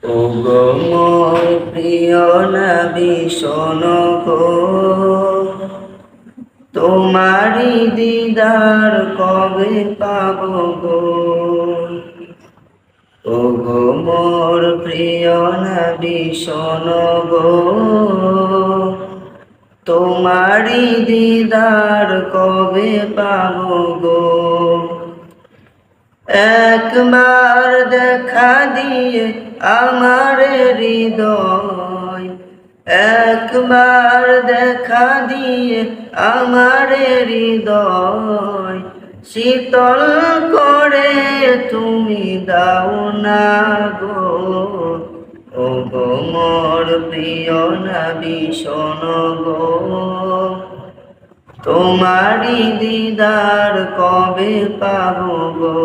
ওগো মোর প্রিয় নবী শোনো গো, তোমারি দিদার কবে পাবো গো। ওগো মোর প্রিয় নবী শোনো গো, তোমারি দিদার কবে পাবো গো। একবার দেখা দিয়ে আমার হৃদয়, একবার দেখা দিয়ে আমার হৃদয় শীতল করে তুমি দাও না গো। ওগো মোর প্রিয় নবী শোনো গো, তোমারি দিদার কবে পাবো গো।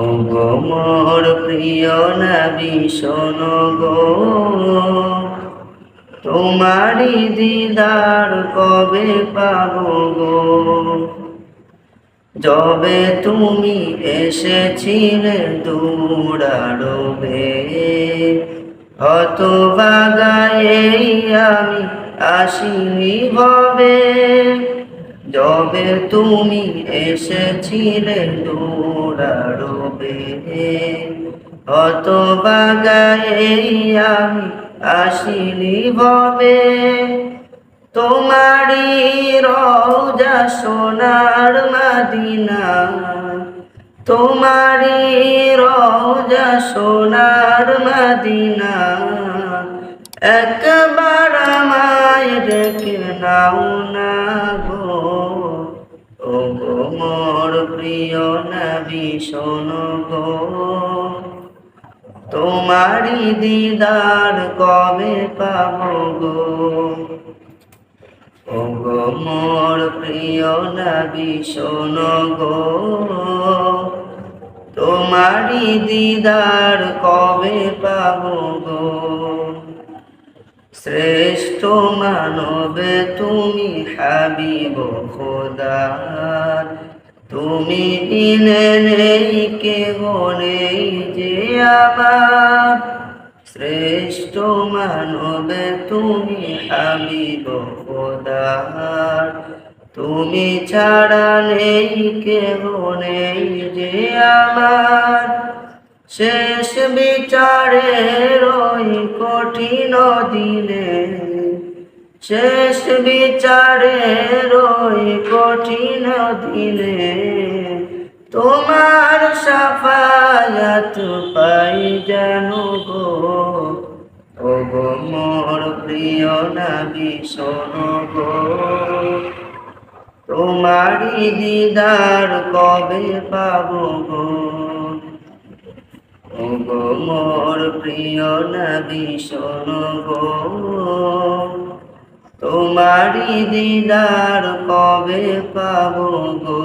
ওগো মোর প্রিয় নবী শোনো গো, তোমারি দিদার কবে পাবো গো। যবে তুমি এসেছিলে দূরারবে, হতভাগায় আমি আসিনি ভবে। যবে তুমি এসেছিলে দূরারবে, হতভাগায় আমি আসিনি ভবে। তোমারি রওজা সোনার মদিনা, তোমারি রওজা সোনার মদিনা, একবার আমায় ডেকে নাও না গো। ওগো মোর প্রিয় নবী শোনো গো, তোমারি দিদার কবে পাবো গো। ওগো মোর প্রিয় নবী শোনো গো, তোমারি দিদার কবে পাবো গো। শ্রেষ্ঠ মানবে তুমি হাবিব খোদার, তুমি বিনে নেই কেহ নেই যে আমার। শ্রেষ্ঠ মানবে তুমি হাবিব খোদার, তুমি ছাড়া নেই কেহ নেই যে আমার। শেষ বিচারের ওই কঠিন দিনে, শেষ বিচারের ওই কঠিন দিনে, তোমার শাফায়াত পাই যেন গো। ওগো মোর প্রিয় নবী শোনো গো, তোমারি দিদার কবে পাবো গো। ওগো মোর প্রিয় নবী শোনো গো, তোমারি দিদার কবে পাবো গো।